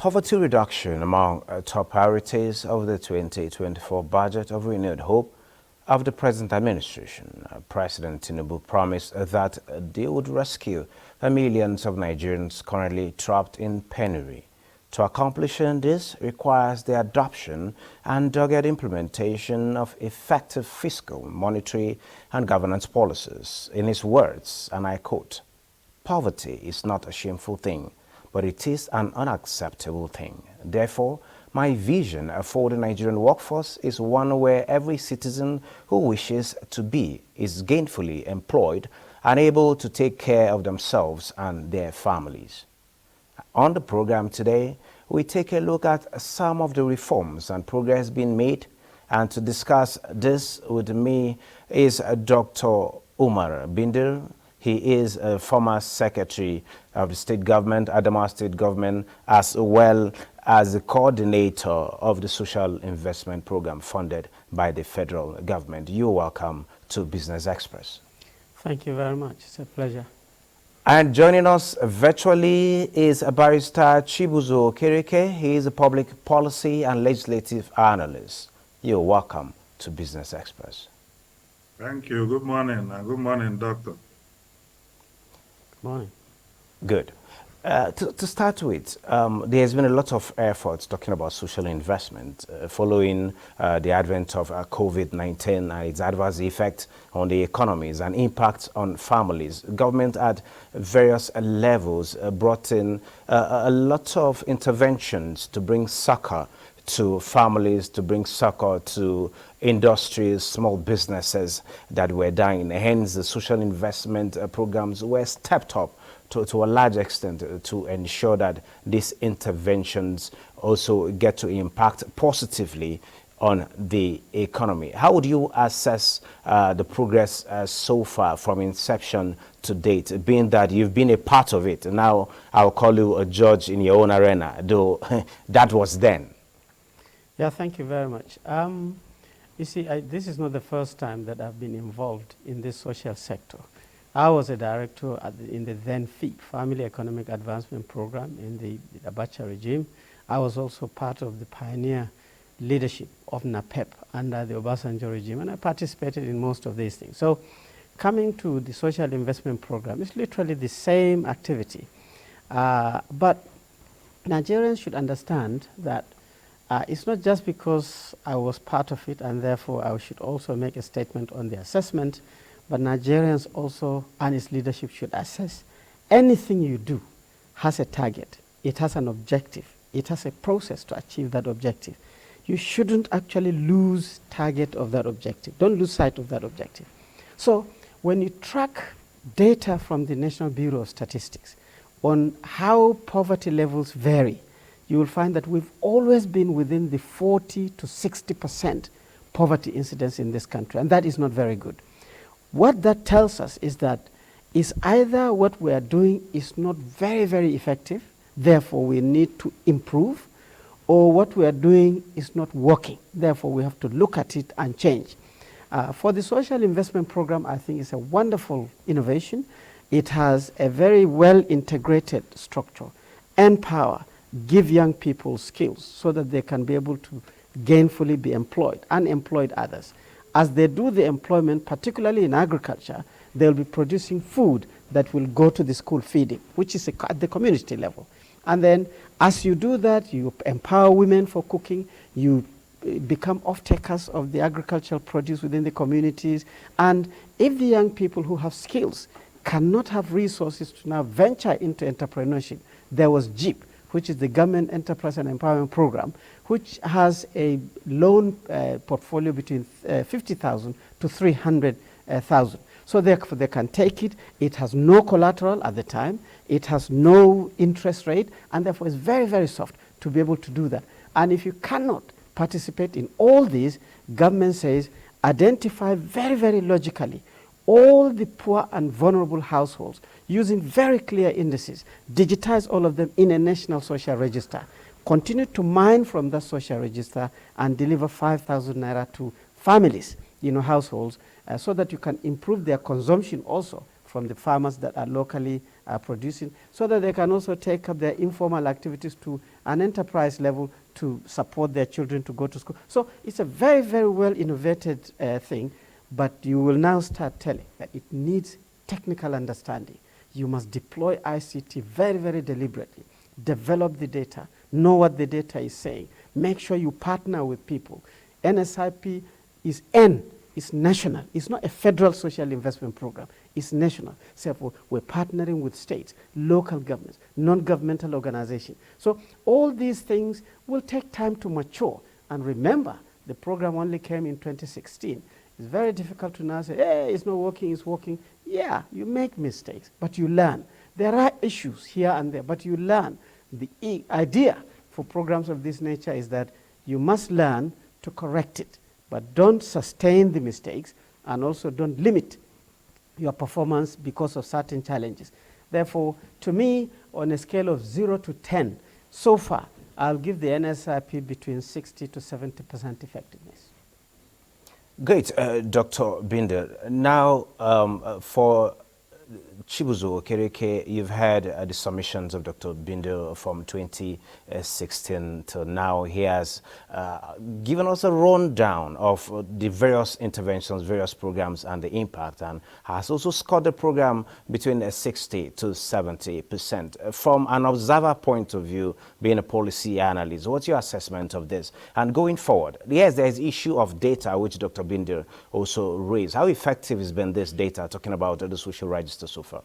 Poverty reduction among top priorities of the 2024 budget of renewed hope of the present administration. President Tinubu promised that they would rescue the millions of Nigerians currently trapped in penury. To accomplish this requires the adoption and dogged implementation of effective fiscal, monetary, and governance policies. In his words, and I quote, "Poverty is not a shameful thing, but it is an unacceptable thing. Therefore, my vision for the Nigerian workforce is one where every citizen who wishes to be is gainfully employed and able to take care of themselves and their families." On the program today, we take a look at some of the reforms and progress being made. And to discuss this with me is Dr. Umar Bindir. He is a former secretary of the state government, Adamawa state government, as well as the coordinator of the social investment program funded by the federal government. You're welcome to Business Express. Thank you very much. It's a pleasure. And joining us virtually is a barrister Chibuzor Okereke. He is a public policy and legislative analyst. You're welcome to Business Express. Thank you. Good morning. Good morning, Doctor. Morning. Good. To start with, there has been a lot of efforts talking about social investment following the advent of COVID-19 and its adverse effect on the economies and impact on families. Government at various levels brought in a lot of interventions to bring succor to families, to bring succor to industries, small businesses that were dying. Hence, the social investment programs were stepped up to a large extent to ensure that these interventions also get to impact positively on the economy. How would you assess the progress so far from inception to date, being that you've been a part of it? Now I'll call you a judge in your own arena, though that was then. Yeah, thank you very much. You see, this is not the first time that I've been involved in this social sector. I was a director in the then FEAP, Family Economic Advancement Program, in the Abuja regime. I was also part of the pioneer leadership of NAPEP under the Obasanjo regime, and I participated in most of these things. So coming to the social investment program, it's literally the same activity. But Nigerians should understand that it's not just because I was part of it and therefore I should also make a statement on the assessment, but Nigerians also and its leadership should assess anything you do has a target, it has an objective, it has a process to achieve that objective. You shouldn't actually lose target of that objective. Don't lose sight of that objective. So when you track data from the National Bureau of Statistics on how poverty levels vary, you will find that we've always been within the 40 to 60% poverty incidence in this country, and that is not very good. What that tells us is that either what we are doing is not very, very effective, therefore we need to improve, or what we are doing is not working, therefore we have to look at it and change. For the social investment program, I think it's a wonderful innovation. It has a very well integrated structure, empower, give young people skills so that they can be able to gainfully be employed and employ others. As they do the employment, particularly in agriculture, they'll be producing food that will go to the school feeding, which is at the community level. And then as you do that, you empower women for cooking, you become off-takers of the agricultural produce within the communities. And if the young people who have skills cannot have resources to now venture into entrepreneurship, there was JEEP, which is the Government Enterprise and Empowerment Program, which has a loan portfolio between 50,000 to 300,000. So therefore they can take it. It has no collateral at the time. It has no interest rate, and therefore it's very, very soft to be able to do that. And if you cannot participate in all these, government says identify very, very logically all the poor and vulnerable households using very clear indices, digitize all of them in a national social register, continue to mine from that social register and deliver 5,000 naira to families, households, so that you can improve their consumption also from the farmers that are locally are producing, so that they can also take up their informal activities to an enterprise level to support their children to go to school. So it's a very, very well innovated thing, but you will now start telling that it needs technical understanding. You must deploy ICT very, very deliberately, develop the data, know what the data is saying, make sure you partner with people. NSIP is it's national. It's not a federal social investment program. It's national. Therefore, we're partnering with states, local governments, non-governmental organizations. So all these things will take time to mature. And remember, the program only came in 2016. It's very difficult to now say, hey, it's not working, it's working. Yeah, you make mistakes, but you learn. There are issues here and there, but you learn. The idea for programs of this nature is that you must learn to correct it, but don't sustain the mistakes, and also don't limit your performance because of certain challenges. Therefore, to me, on a scale of 0 to 10, so far, I'll give the NSIP between 60 to 70% effectiveness. Great, Dr. Bindir. Now, for Chibuzor, Okereke, you've had the submissions of Dr. Bindir from 2016 till now. He has given us a rundown of the various interventions, various programs, and the impact, and has also scored the program between 60 to 70%. From an observer point of view, being a policy analyst, what's your assessment of this? And going forward, yes, there's the issue of data, which Dr. Bindir also raised. How effective has been this data, talking about the social register so far?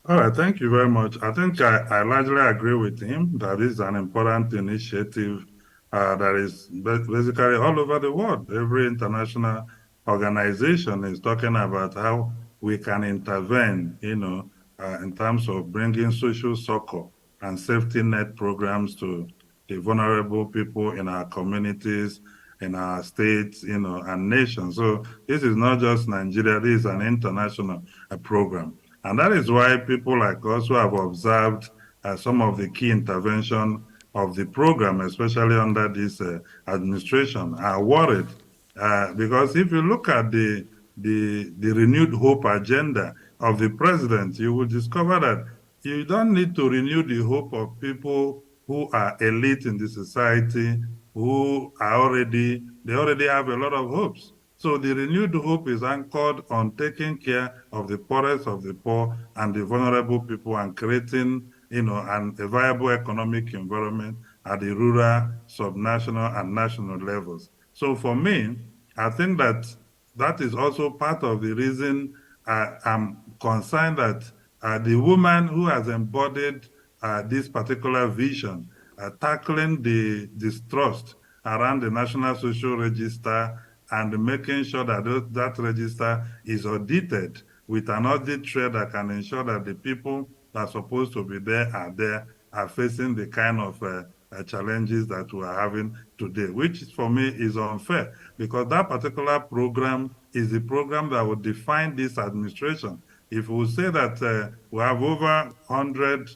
All right, thank you very much. I think I largely agree with him that this is an important initiative that is basically all over the world. Every international organization is talking about how we can intervene, in terms of bringing social succor and safety net programs to the vulnerable people in our communities, in our states, and nations. So this is not just Nigeria, this is an international program. And that is why people like us who have observed some of the key intervention of the program, especially under this administration, are worried. Because if you look at the renewed hope agenda of the president, you will discover that you don't need to renew the hope of people who are elite in the society, who are they already have a lot of hopes. So the renewed hope is anchored on taking care of the poorest of the poor and the vulnerable people, and creating, a viable economic environment at the rural, subnational, and national levels. So for me, I think that is also part of the reason I'm concerned that the woman who has embodied this particular vision, tackling the distrust around the National Social Register and making sure that that register is audited with an audit trail that can ensure that the people that are supposed to be there, are facing the kind of challenges that we are having today, which for me is unfair, because that particular program is the program that will define this administration. If we say that we have over 100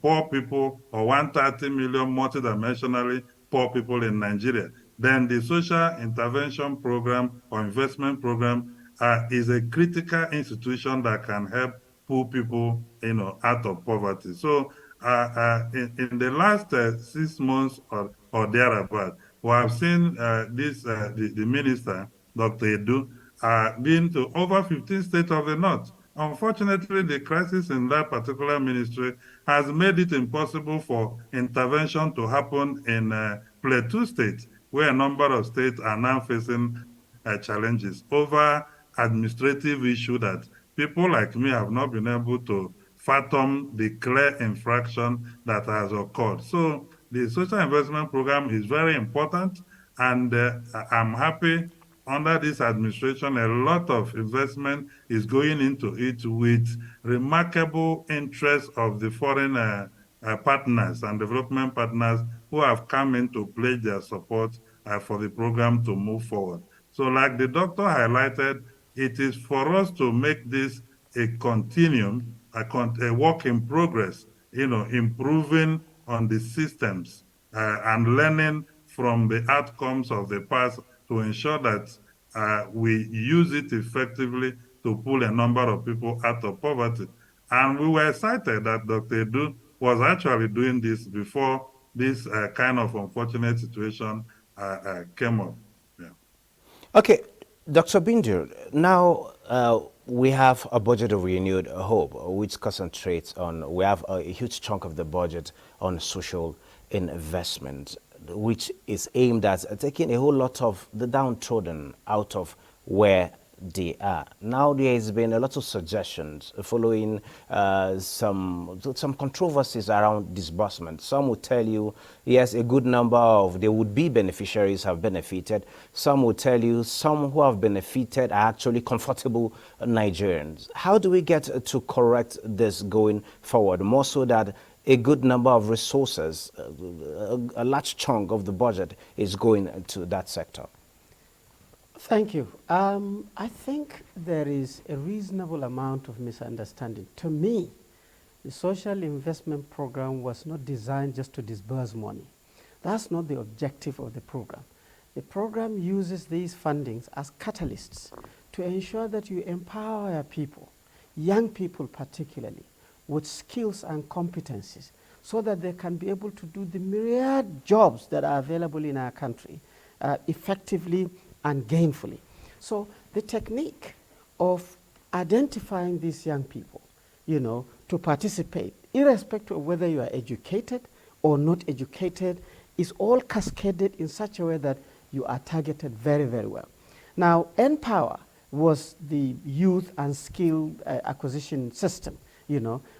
poor people, or 130 million multidimensionally poor people in Nigeria, then the social intervention program or investment program is a critical institution that can help pull people, out of poverty. So in the last 6 months or thereabout, we have seen the minister, Dr. Edu, been to over 15 states of the North. Unfortunately, the crisis in that particular ministry has made it impossible for intervention to happen in Plateau State, where a number of states are now facing challenges over administrative issue that people like me have not been able to fathom the clear infraction that has occurred. So the social investment program is very important, and I'm happy under this administration, a lot of investment is going into it with remarkable interest of the foreign partners and development partners who have come in to pledge their support for the program to move forward. So like the doctor highlighted, it is for us to make this a continuum, a work in progress, improving on the systems and learning from the outcomes of the past to ensure that we use it effectively to pull a number of people out of poverty. And we were excited that Dr. Edu was actually doing this before this kind of unfortunate situation came up. Yeah. Okay, Dr. Bindir, now we have a budget of renewed hope, which concentrates on, we have a huge chunk of the budget on social investment, which is aimed at taking a whole lot of the downtrodden out of where they are. Now there has been a lot of suggestions following some controversies around disbursement. Some would tell you, yes, a good number of the would-be beneficiaries have benefited. Some would tell you some who have benefited are actually comfortable Nigerians. How do we get to correct this going forward, more so that a good number of resources, a large chunk of the budget is going to that sector? Thank you. I think there is a reasonable amount of misunderstanding. To me, the social investment program was not designed just to disburse money. That's not the objective of the program. The program uses these fundings as catalysts to ensure that you empower people, young people particularly, with skills and competencies so that they can be able to do the myriad jobs that are available in our country effectively and gainfully. So the technique of identifying these young people, to participate, irrespective of whether you are educated or not educated, is all cascaded in such a way that you are targeted very, very well. Now, NPower was the youth and skill acquisition system,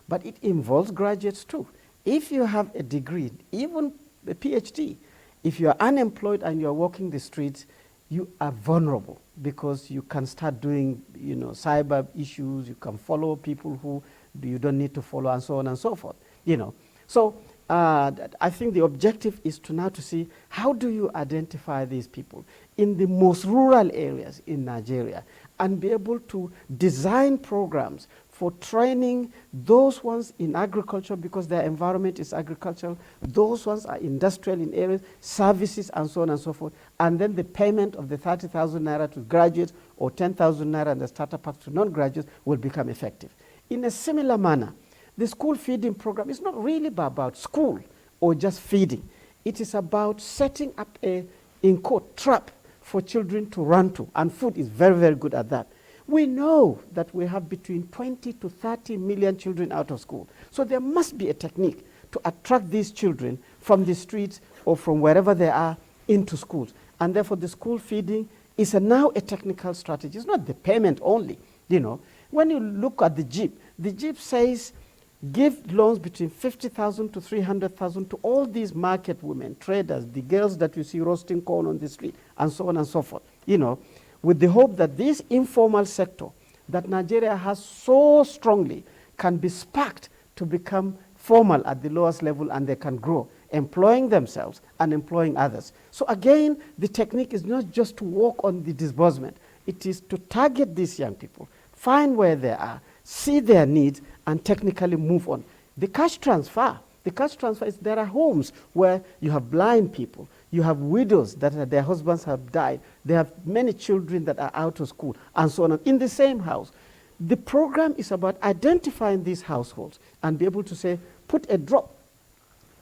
but it involves graduates too. If you have a degree, even a PhD, if you are unemployed and you are walking the streets, you are vulnerable because you can start doing, cyber issues. You can follow people who you don't need to follow, and so on and so forth. So I think the objective is to see how do you identify these people in the most rural areas in Nigeria and be able to design programs for training those ones in agriculture because their environment is agricultural, those ones are industrial in areas, services, and so on and so forth, and then the payment of the 30,000 naira to graduates or 10,000 naira and the starter packs to non-graduates will become effective. In a similar manner, the school feeding program is not really about school or just feeding. It is about setting up a, in quote, trap for children to run to, and food is very, very good at that. We know that we have between 20 to 30 million children out of school. So there must be a technique to attract these children from the streets or from wherever they are into schools. And therefore the school feeding is now a technical strategy. It's not the payment only. When you look at the JIP says give loans between 50,000 to 300,000 to all these market women, traders, the girls that you see roasting corn on the street, and so on and so forth. With the hope that this informal sector that Nigeria has so strongly can be sparked to become formal at the lowest level, and they can grow, employing themselves and employing others. So again, the technique is not just to work on the disbursement. It is to target these young people, find where they are, see their needs, and technically move on. The cash transfer is there are homes where you have blind people, you have widows that their husbands have died, they have many children that are out of school, and so on, in the same house. The program is about identifying these households and be able to say, put a drop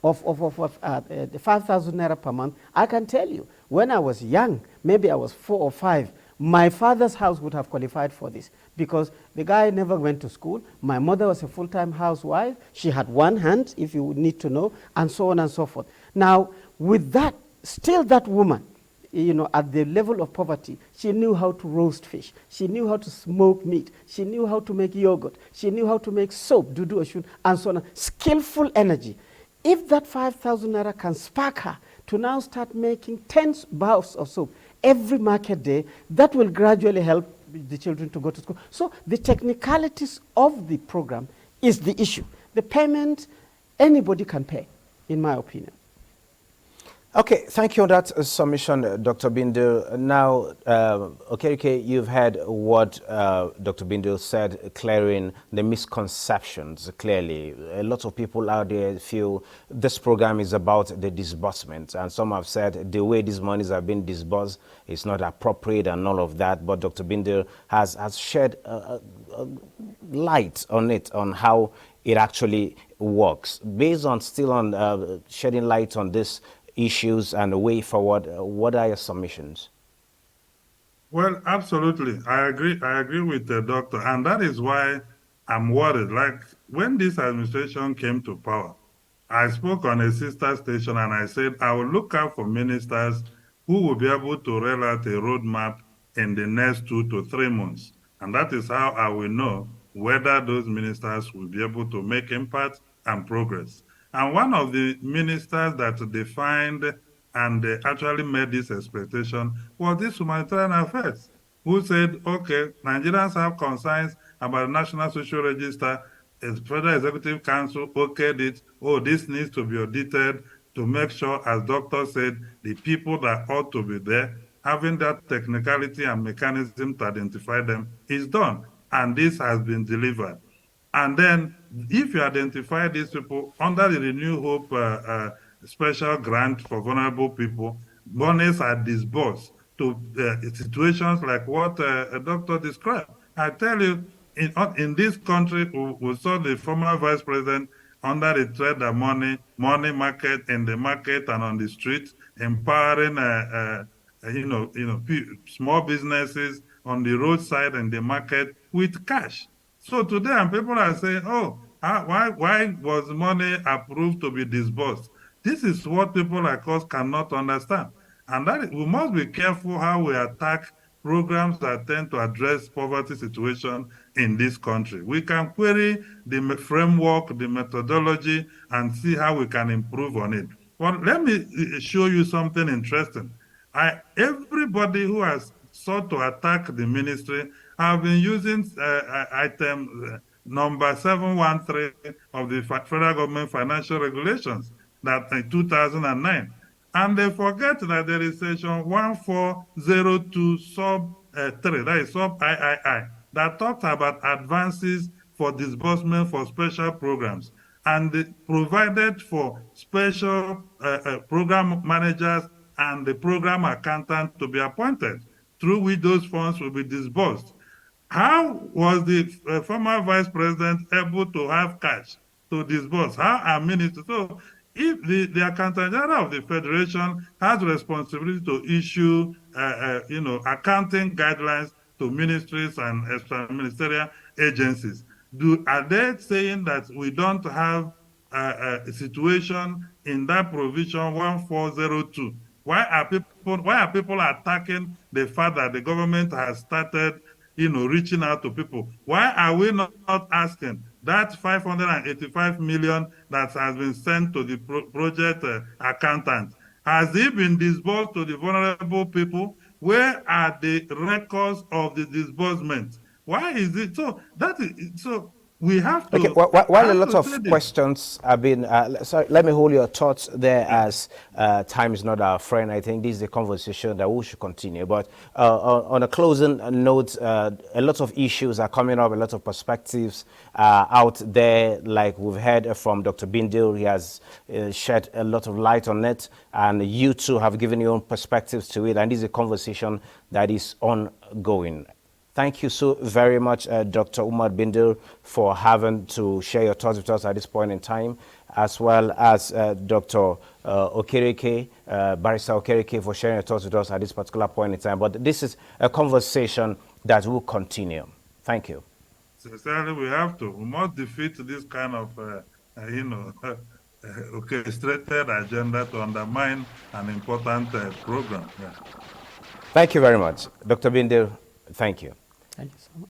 of 5,000 naira per month. I can tell you, when I was young, maybe I was 4 or 5, my father's house would have qualified for this because the guy never went to school. My mother was a full-time housewife. She had one hand, if you need to know, and so on and so forth. Now, with that, still that woman, at the level of poverty, she knew how to roast fish. She knew how to smoke meat. She knew how to make yogurt. She knew how to make soap, dudu oshun, and so on. Skillful energy. If that 5,000 naira can spark her to now start making 10 baths of soap every market day, that will gradually help the children to go to school. So the technicalities of the program is the issue. The payment, anybody can pay, in my opinion. Okay, thank you on that submission, Dr. Bindir. Now, Okereke, you've heard what Dr. Bindir said, clearing the misconceptions clearly. A lot of people out there feel this program is about the disbursement, and some have said the way these monies are being disbursed is not appropriate and all of that, but Dr. Bindir has shed light on it, on how it actually works. Based on still on shedding light on this issues and a way forward, what are your submissions? Well, absolutely. I agree. I agree with the doctor. And that is why I'm worried. Like when this administration came to power, I spoke on a sister station and I said, I will look out for ministers who will be able to roll out a roadmap in the next 2 to 3 months. And that is how I will know whether those ministers will be able to make impact and progress. And one of the ministers that defined and actually made this expectation was this humanitarian affairs, who said, okay, Nigerians have concerns about the National Social Register. The Federal Executive Council okayed it. Oh, this needs to be audited to make sure, as doctor said, the people that ought to be there, having that technicality and mechanism to identify them is done. And this has been delivered. And then if you identify these people under the Renew Hope special grant for vulnerable people, monies are disbursed to situations like what a doctor described. I tell you, in this country, we saw the former vice president under the threat of money market, in the market and on the streets, empowering small businesses on the roadside and the market with cash. So today, and people are saying, oh, why was money approved to be disbursed? This is what people like us cannot understand. And that we must be careful how we attack programs that tend to address poverty situation in this country. We can query the framework, the methodology, and see how we can improve on it. But let me show you something interesting. Everybody who has sought to attack the ministry have been using item number 713 of the federal government financial regulations that in 2009. And they forget that there is section 1402 sub 3, that is sub III, that talks about advances for disbursement for special programs and provided for special program managers and the program accountant to be appointed, through which those funds will be disbursed. How was the former vice president able to have cash to disburse? How are ministers? So if the accountant general of the federation has responsibility to issue, accounting guidelines to ministries and extra-ministerial agencies, are they saying that we don't have a situation in that provision 1402? Why are people attacking the fact that the government has started, reaching out to people? Why are we not asking that 585 million that has been sent to the project accountant? Has it been disbursed to the vulnerable people? Where are the records of the disbursement? Why is it so? We have to. Okay, while a lot of questions have been, sorry, let me hold your thoughts there, as time is not our friend. I think this is a conversation that we should continue. But on a closing note, a lot of issues are coming up, a lot of perspectives out there. Like we've heard from Dr. Bindir, he has shed a lot of light on it, and you too have given your own perspectives to it. And this is a conversation that is ongoing. Thank you so very much, Dr. Umar Bindir, for having to share your thoughts with us at this point in time, as well as Dr. Okereke, Barrister Okereke, for sharing your thoughts with us at this particular point in time. But this is a conversation that will continue. Thank you. Sincerely, we have to. We must defeat this kind of, orchestrated agenda to undermine an important program. Yeah. Thank you very much. Dr. Bindir, thank you. Thank you so much.